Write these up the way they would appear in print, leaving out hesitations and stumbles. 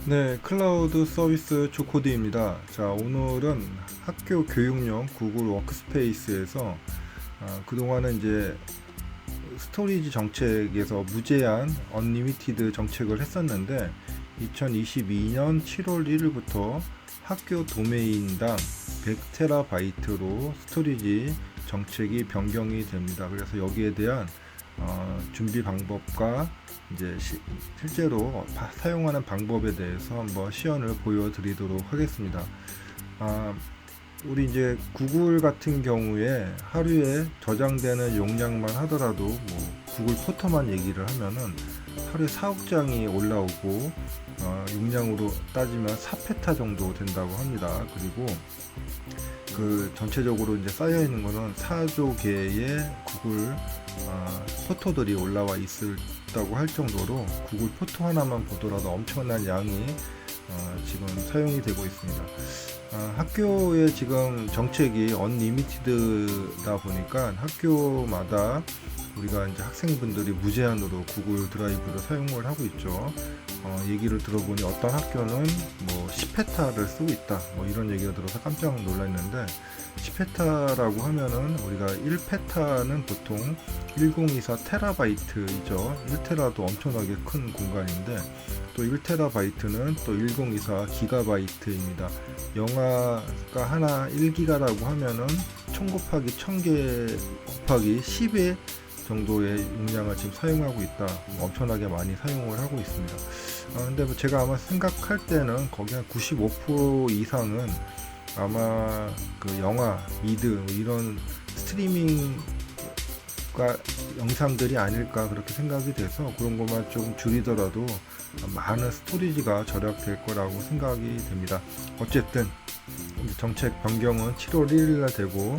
네, 클라우드 서비스 조코디입니다. 자, 오늘은 학교 교육용 구글 워크스페이스에서 그동안은 이제 스토리지 정책에서 무제한 언리미티드 정책을 했었는데 2022년 7월 1일부터 학교 도메인당 100TB로 스토리지 정책이 변경이 됩니다. 그래서 여기에 대한 준비 방법과 이제 실제로 사용하는 방법에 대해서 한번 시연을 보여드리도록 하겠습니다. 우리 이제 구글 같은 경우에 하루에 저장되는 용량만 하더라도 뭐 구글 포터만 얘기를 하면은 하루에 4억 장이 올라오고 용량으로 따지면 4페타 정도 된다고 합니다. 그리고 그 전체적으로 이제 쌓여 있는 거는 4조 개의 구글 포토들이 올라와 있다고 할 정도로 구글 포토 하나만 보더라도 엄청난 양이 지금 사용이 되고 있습니다. 학교의 지금 정책이 언리미티드다 보니까 학교마다 우리가 이제 학생분들이 무제한으로 구글 드라이브를 사용을 하고 있죠. 얘기를 들어보니 어떤 학교는 뭐 10페타를 쓰고 있다, 뭐 이런 얘기가 들어서 깜짝 놀랐는데 10페타라고 하면은 우리가 1페타는 보통 1024 테라바이트이죠. 1테라도 엄청나게 큰 공간인데 또 1테라바이트는 또 1024 기가바이트입니다. 영화가 하나 1기가라고 하면은 1000 곱하기 1000개 곱하기 10의 정도의 용량을 지금 사용하고 있다. 엄청나게 많이 사용을 하고 있습니다. 근데 뭐 제가 아마 생각할 때는 거기 한 95% 이상은 아마 그 영화, 미드 뭐 이런 스트리밍과 영상들이 아닐까 그렇게 생각이 돼서 그런 것만 좀 줄이더라도 많은 스토리지가 절약될 거라고 생각이 됩니다. 어쨌든 정책 변경은 7월 1일날 되고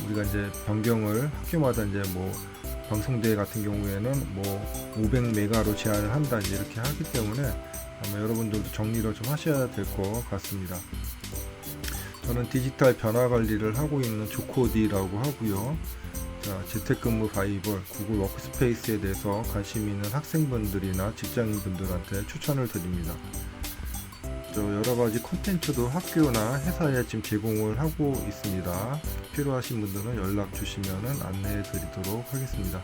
우리가 이제 변경을 학교마다 이제 뭐 방송대 같은 경우에는 뭐 500메가로 제한을 한다 이제 이렇게 하기 때문에 아마 여러분들도 정리를 좀 하셔야 될 것 같습니다. 저는 디지털 변화 관리를 하고 있는 조코디라고 하고요. 자, 재택근무 바이블, 구글 워크스페이스에 대해서 관심 있는 학생분들이나 직장인분들한테 추천을 드립니다. 여러가지 콘텐츠도 학교나 회사에 지금 제공을 하고 있습니다. 필요하신 분들은 연락 주시면 안내해 드리도록 하겠습니다.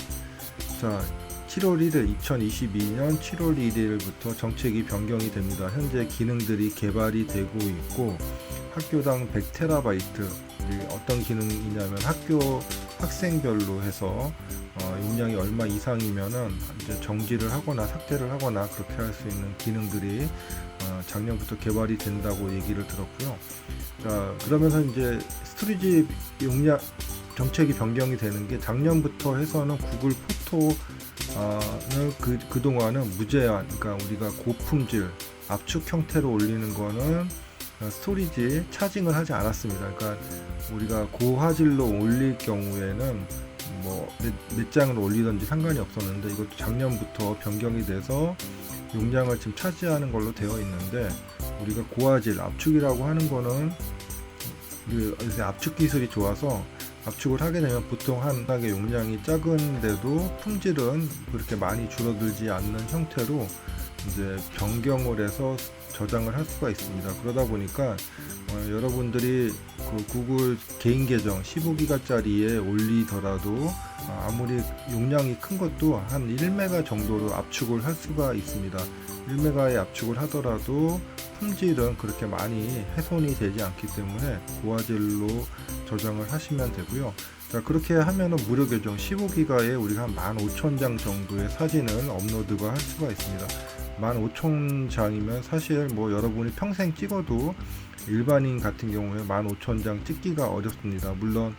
자, 7월 1일 2022년 7월 1일부터 정책이 변경이 됩니다. 현재 기능들이 개발이 되고 있고 학교당 100TB 어떤 기능이냐면 학교 학생별로 해서 용량이 얼마 이상이면은 이제 정지를 하거나 삭제를 하거나 그렇게 할 수 있는 기능들이 작년부터 개발이 된다고 얘기를 들었고요. 자, 그러면서 이제 스토리지 용량 정책이 변경이 되는 게 작년부터 해서는 구글 포토는 그동안은 무제한, 그러니까 우리가 고품질 압축 형태로 올리는 거는 스토리지 차징을 하지 않았습니다. 그러니까 우리가 고화질로 올릴 경우에는 뭐 몇 장을 올리든지 상관이 없었는데 이것도 작년부터 변경이 돼서 용량을 지금 차지하는 걸로 되어 있는데 우리가 고화질 압축이라고 하는 거는 요새 압축 기술이 좋아서 압축을 하게 되면 보통 한 단계 용량이 작은데도 품질은 그렇게 많이 줄어들지 않는 형태로 이제 변경을 해서 저장을 할 수가 있습니다. 그러다 보니까 여러분들이 그 구글 개인 계정 15기가짜리에 올리더라도 아무리 용량이 큰 것도 한 1메가 정도로 압축을 할 수가 있습니다. 1메가의 압축을 하더라도 품질은 그렇게 많이 훼손이 되지 않기 때문에 고화질로 저장을 하시면 되고요. 자, 그렇게 하면은 무료 계정 15기가에 우리가 한 15,000장 정도의 사진을 업로드가 할 수가 있습니다. 15,000장이면 사실 뭐 여러분이 평생 찍어도 일반인 같은 경우에 15,000장 찍기가 어렵습니다. 물론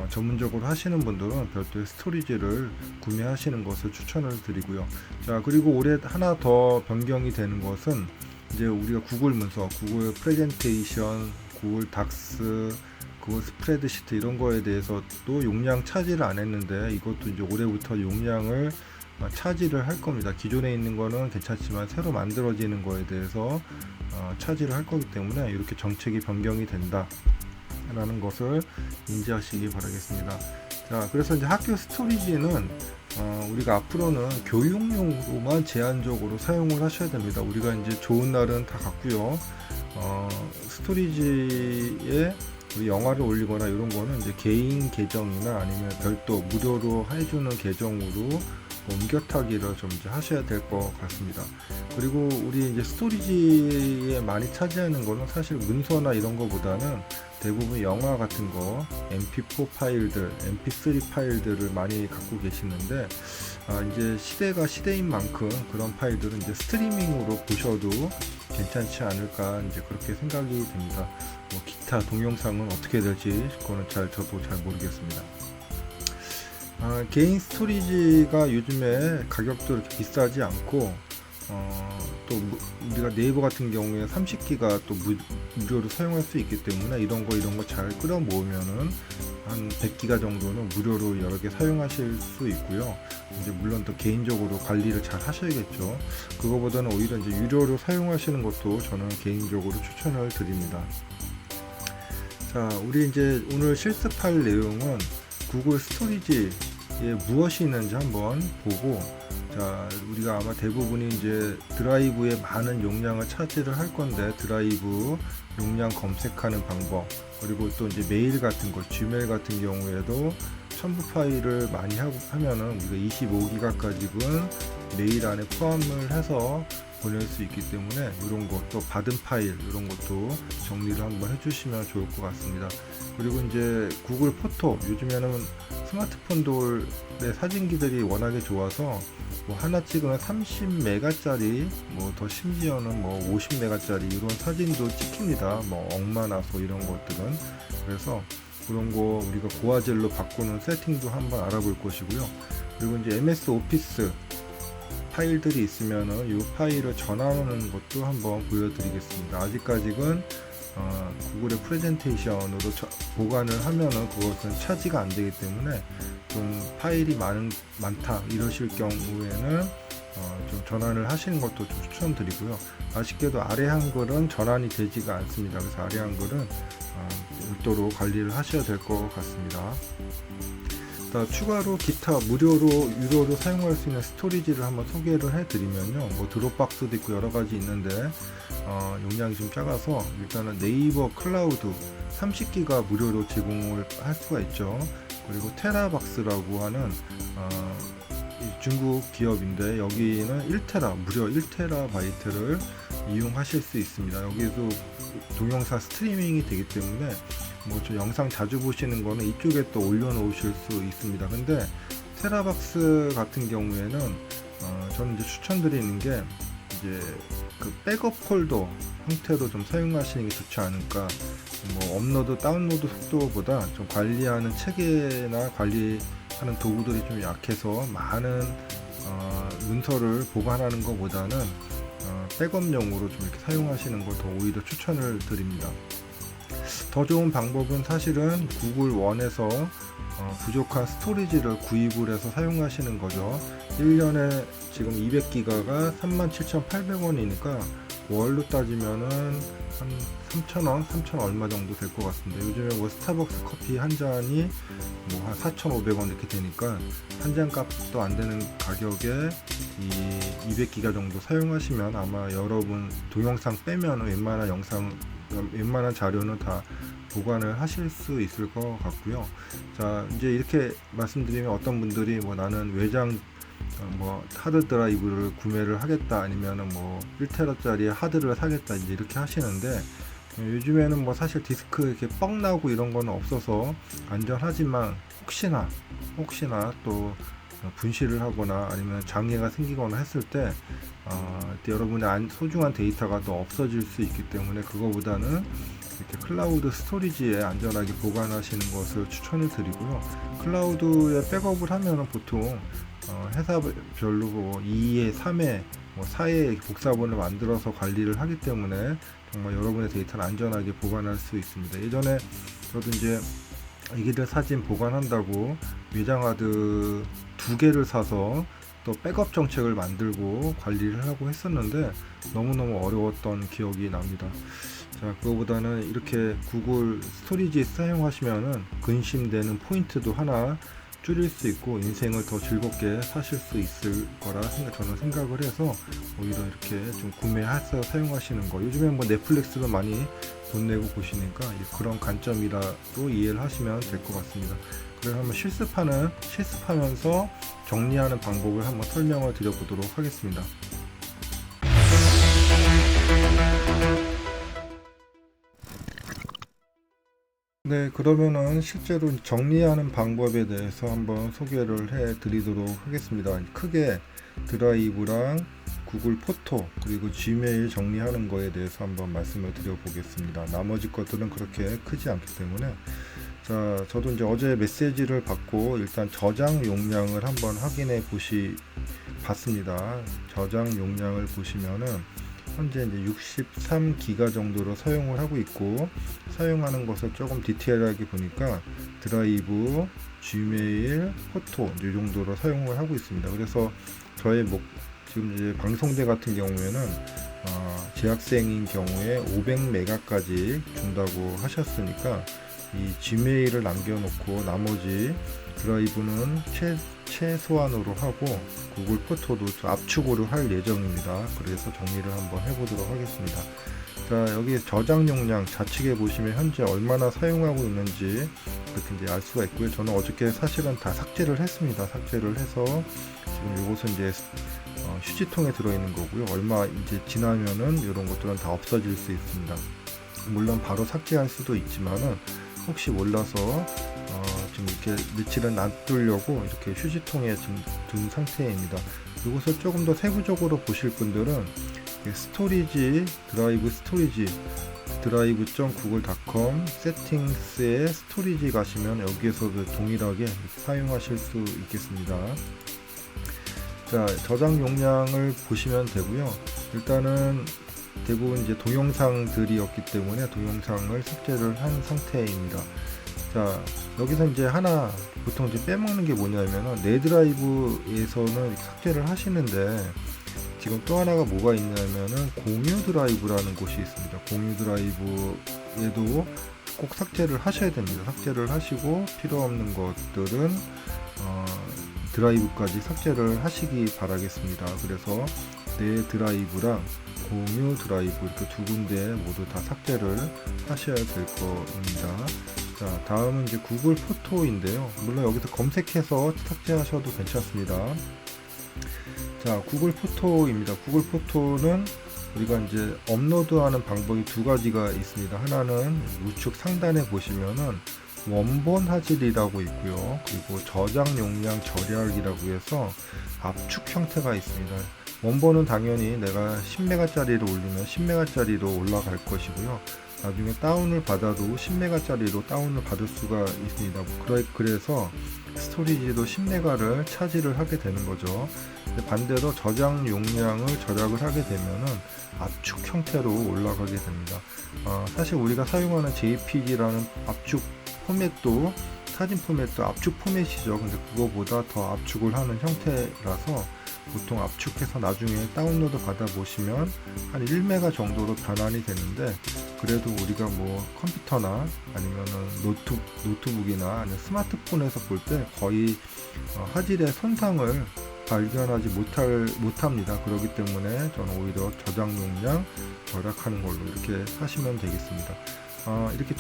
전문적으로 하시는 분들은 별도의 스토리지를 구매하시는 것을 추천을 드리고요. 자, 그리고 올해 하나 더 변경이 되는 것은 이제 우리가 구글 문서, 구글 프레젠테이션, 구글 닥스, 구글 스프레드시트 이런 거에 대해서도 용량 차지를 안 했는데 이것도 이제 올해부터 용량을 차지를 할 겁니다. 기존에 있는 거는 괜찮지만 새로 만들어지는 거에 대해서 차지를 할 거기 때문에 이렇게 정책이 변경이 된다 라는 것을 인지하시기 바라겠습니다. 자, 그래서 이제 학교 스토리지는 우리가 앞으로는 교육용으로만 제한적으로 사용을 하셔야 됩니다. 우리가 이제 좋은 날은 다 갔고요. 스토리지에 우리 영화를 올리거나 이런 거는 이제 개인 계정이나 아니면 별도 무료로 해주는 계정으로 옮겨 타기를 좀 이제 하셔야 될 것 같습니다. 그리고 우리 이제 스토리지에 많이 차지하는 거는 사실 문서나 이런 거보다는 대부분 영화 같은 거, MP4 파일들, MP3 파일들을 많이 갖고 계시는데, 이제 시대가 시대인 만큼 그런 파일들은 이제 스트리밍으로 보셔도 괜찮지 않을까 이제 그렇게 생각이 됩니다. 뭐 기타 동영상은 어떻게 될지 그거는 저도 잘 모르겠습니다. 개인 스토리지가 요즘에 가격도 이렇게 비싸지 않고, 또 우리가 네이버 같은 경우에 30기가 또 무료로 사용할 수 있기 때문에 이런 거 잘 끌어 모으면은 한 100기가 정도는 무료로 여러 개 사용하실 수 있고요. 이제 물론 또 개인적으로 관리를 잘 하셔야겠죠. 그거보다는 오히려 이제 유료로 사용하시는 것도 저는 개인적으로 추천을 드립니다. 자, 우리 이제 오늘 실습할 내용은 구글 스토리지에 무엇이 있는지 한번 보고, 자, 우리가 아마 대부분이 이제 드라이브에 많은 용량을 차지를 할 건데, 드라이브 용량 검색하는 방법, 그리고 또 이제 메일 같은 거, 지메일 같은 경우에도 첨부 파일을 많이 하면은 우리가 25기가까지는 메일 안에 포함을 해서 보낼 수 있기 때문에 이런 것도 받은 파일 이런 것도 정리를 한번 해주시면 좋을 것 같습니다. 그리고 이제 구글 포토, 요즘에는 스마트폰들의 사진기들이 워낙에 좋아서 뭐 하나 찍으면 30메가짜리, 뭐 더 심지어는 뭐 50메가짜리 이런 사진도 찍힙니다. 뭐 억만화소 이런 것들은. 그래서 그런 거 우리가 고화질로 바꾸는 세팅도 한번 알아볼 것이고요. 그리고 이제 MS 오피스 파일들이 있으면은 이 파일을 전환하는 것도 한번 보여드리겠습니다. 아직까지는 구글의 프레젠테이션으로 보관을 하면은 그것은 차지가 안 되기 때문에 좀 파일이 많다 이러실 경우에는 좀 전환을 하시는 것도 좀 추천드리고요. 아쉽게도 아래 한글은 전환이 되지가 않습니다. 그래서 아래 한글은 별도로 관리를 하셔야 될 것 같습니다. 추가로 기타 무료로 유료로 사용할 수 있는 스토리지를 한번 소개를 해드리면요, 뭐 드롭박스도 있고 여러 가지 있는데 용량이 좀 작아서 일단은 네이버 클라우드 30기가 무료로 제공을 할 수가 있죠. 그리고 테라박스라고 하는 중국 기업인데 여기는 1테라 무려 1테라바이트를 이용하실 수 있습니다. 여기도 동영상 스트리밍이 되기 때문에 뭐 저 영상 자주 보시는 거는 이쪽에 또 올려놓으실 수 있습니다. 근데 테라박스 같은 경우에는 저는 이제 추천드리는 게 이제 그 백업 폴더 형태로 좀 사용하시는 게 좋지 않을까. 뭐 업로드 다운로드 속도보다 좀 관리하는 체계나 관리하는 도구들이 좀 약해서 많은 문서를 보관하는 것보다는 백업용으로 좀 이렇게 사용하시는 걸 더 오히려 추천을 드립니다. 더 좋은 방법은 사실은 구글 원에서 부족한 스토리지를 구입을 해서 사용하시는 거죠. 1년에 지금 200기가가 37,800원이니까 월로 따지면은 한 3,000원, 3,000 얼마 정도 될 것 같습니다. 요즘에 뭐 스타벅스 커피 한 잔이 뭐 한 4,500원 이렇게 되니까 한 잔 값도 안 되는 가격에 이 200기가 정도 사용하시면 아마 여러분 동영상 빼면 웬만한 자료는 다 보관을 하실 수 있을 것 같고요. 자, 이제 이렇게 말씀드리면 어떤 분들이 뭐 나는 외장 뭐 하드 드라이브를 구매를 하겠다, 아니면은 뭐 1테라짜리 하드를 사겠다, 이제 이렇게 하시는데, 요즘에는 뭐 사실 디스크 이렇게 뻥 나고 이런 거는 없어서 안전하지만 혹시나 또 분실을 하거나 아니면 장애가 생기거나 했을 때 여러분의 소중한 데이터가 또 없어질 수 있기 때문에 그거보다는 이렇게 클라우드 스토리지에 안전하게 보관하시는 것을 추천을 드리고요. 클라우드에 백업을 하면은 보통 회사별로 2회, 3회, 4회 복사본을 만들어서 관리를 하기 때문에 정말 여러분의 데이터를 안전하게 보관할 수 있습니다. 예전에 저도 이제 애기들 사진 보관한다고 외장하드 2개를 사서 또 백업 정책을 만들고 관리를 하고 했었는데 너무너무 어려웠던 기억이 납니다. 자, 그거보다는 이렇게 구글 스토리지 사용하시면은 근심되는 포인트도 하나 줄일 수 있고 인생을 더 즐겁게 사실 수 있을 거라 저는 생각을 해서 오히려 이렇게 좀 구매해서 사용하시는 거, 요즘에 뭐 넷플릭스도 많이 돈 내고 보시니까 그런 관점이라도 이해를 하시면 될 것 같습니다. 그래서 한번 실습하면서 정리하는 방법을 한번 설명을 드려보도록 하겠습니다. 네, 그러면은 실제로 정리하는 방법에 대해서 한번 소개를 해 드리도록 하겠습니다. 크게 드라이브랑 구글 포토 그리고 지메일 정리하는 거에 대해서 한번 말씀을 드려 보겠습니다. 나머지 것들은 그렇게 크지 않기 때문에. 자, 저도 이제 어제 메시지를 받고 일단 저장 용량을 한번 확인해 봤습니다. 저장 용량을 보시면은 현재 이제 63기가 정도로 사용을 하고 있고, 사용하는 것을 조금 디테일하게 보니까 드라이브, 지메일, 포토 이 정도로 사용을 하고 있습니다. 그래서 저의 지금 이제 방송대 같은 경우에는 재학생인 경우에 500메가까지 준다고 하셨으니까 이 지메일을 남겨놓고 나머지 드라이브는 최소한으로 하고 구글 포토도 압축으로 할 예정입니다. 그래서 정리를 한번 해보도록 하겠습니다. 자, 여기 저장 용량 좌측에 보시면 현재 얼마나 사용하고 있는지 이렇게 이제 알 수가 있고요. 저는 어저께 사실은 다 삭제를 했습니다. 삭제를 해서 지금 이것은 이제 휴지통에 들어있는 거고요. 얼마 이제 지나면은 이런 것들은 다 없어질 수 있습니다. 물론 바로 삭제할 수도 있지만은 혹시 몰라서 지금 이렇게 며칠은 놔두려고 이렇게 휴지통에 지금 둔 상태입니다. 이것을 조금 더 세부적으로 보실 분들은 스토리지, 드라이브.google.com 세팅스에 스토리지 가시면 여기에서도 동일하게 사용하실 수 있겠습니다. 자, 저장 용량을 보시면 되고요. 일단은 대부분 이제 동영상들이었기 때문에 동영상을 삭제를 한 상태입니다. 자, 여기서 이제 하나 보통 이제 빼먹는 게 뭐냐면은 내 드라이브에서는 삭제를 하시는데 지금 또 하나가 뭐가 있냐면은 공유 드라이브라는 곳이 있습니다. 공유 드라이브에도 꼭 삭제를 하셔야 됩니다. 삭제를 하시고 필요 없는 것들은 드라이브까지 삭제를 하시기 바라겠습니다. 그래서 내 드라이브랑 공유 드라이브 이렇게 두 군데 모두 다 삭제를 하셔야 될 겁니다. 자, 다음은 이제 구글 포토인데요. 물론 여기서 검색해서 삭제하셔도 괜찮습니다. 자, 구글 포토입니다. 구글 포토는 우리가 이제 업로드하는 방법이 두 가지가 있습니다. 하나는 우측 상단에 보시면은 원본 화질이라고 있고요. 그리고 저장 용량 절약이라고 해서 압축 형태가 있습니다. 원본은 당연히 내가 10메가짜리로 올리면 10메가짜리로 올라갈 것이고요. 나중에 다운을 받아도 10메가짜리로 다운을 받을 수가 있습니다. 그래서 스토리지도 10메가를 차지를 하게 되는 거죠. 반대로 저장 용량을 절약을 하게 되면은 압축 형태로 올라가게 됩니다. 사실 우리가 사용하는 JPG라는 압축 포맷도 사진 포맷도 압축 포맷이죠. 근데 그거보다 더 압축을 하는 형태라서 보통 압축해서 나중에 다운로드 받아 보시면 한 1메가 정도로 변환이 되는데, 그래도 우리가 뭐 컴퓨터나 아니면은 노트북이나 아니면 스마트폰에서 볼 때 거의 화질의 손상을 발견하지 못합니다. 그렇기 때문에 저는 오히려 저장 용량 절약하는 걸로 이렇게 하시면 되겠습니다. 이렇게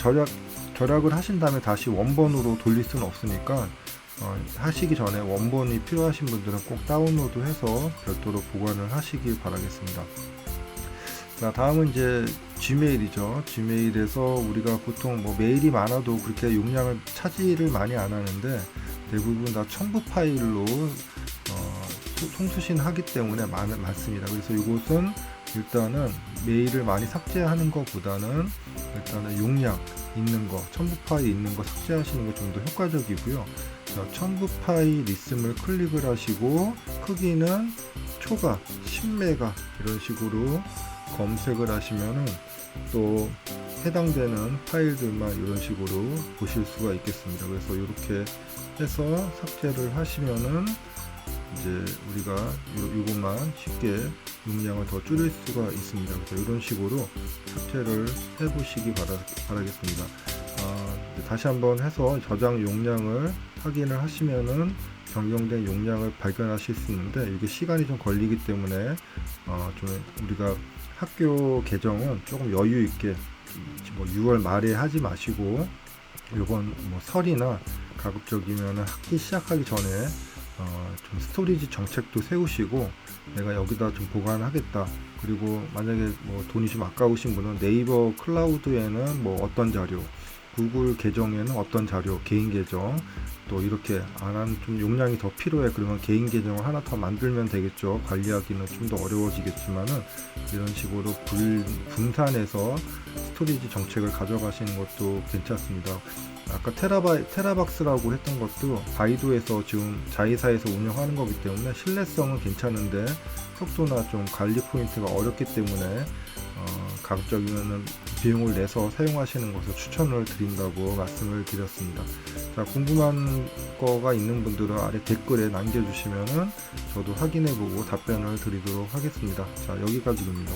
절약을 하신 다음에 다시 원본으로 돌릴 수는 없으니까 하시기 전에 원본이 필요하신 분들은 꼭 다운로드해서 별도로 보관을 하시길 바라겠습니다. 자, 다음은 이제 지메일이죠. 지메일에서 우리가 보통 뭐 메일이 많아도 그렇게 용량을 차지를 많이 안 하는데 대부분 다 첨부 파일로 송수신하기 때문에 많습니다. 그래서 이곳은 일단은 메일을 많이 삭제하는 것보다는 일단은 용량 있는 거, 첨부 파일 있는 거 삭제하시는 게 좀 더 효과적이고요. 자, 첨부 파일 있음을 클릭을 하시고 크기는 초과 10메가 이런 식으로 검색을 하시면은 또 해당되는 파일들만 이런 식으로 보실 수가 있겠습니다. 그래서 이렇게 해서 삭제를 하시면은 이제 우리가 이것만 쉽게 용량을 더 줄일 수가 있습니다. 그래서 이런 식으로 삭제를 해보시기 바라겠습니다. 다시 한번 해서 저장 용량을 확인을 하시면은 변경된 용량을 발견하실 수 있는데, 이게 시간이 좀 걸리기 때문에 좀 우리가 학교 개정은 조금 여유 있게 뭐 6월 말에 하지 마시고, 요번 뭐 설이나 가급적이면 학기 시작하기 전에 좀 스토리지 정책도 세우시고, 내가 여기다 좀 보관하겠다. 그리고 만약에 뭐 돈이 좀 아까우신 분은 네이버 클라우드에는 뭐 어떤 자료, 구글 계정에는 어떤 자료, 개인 계정, 또 이렇게 안 한 좀 용량이 더 필요해. 그러면 개인 계정을 하나 더 만들면 되겠죠. 관리하기는 좀 더 어려워지겠지만은, 이런 식으로 분산해서 스토리지 정책을 가져가시는 것도 괜찮습니다. 아까 테라박스라고 했던 것도 바이두에서 지금 자회사에서 운영하는 거기 때문에 신뢰성은 괜찮은데, 속도나 좀 관리 포인트가 어렵기 때문에 가급적이면 비용을 내서 사용하시는 것을 추천을 드린다고 말씀을 드렸습니다. 자, 궁금한 거가 있는 분들은 아래 댓글에 남겨주시면은 저도 확인해보고 답변을 드리도록 하겠습니다. 자, 여기까지입니다.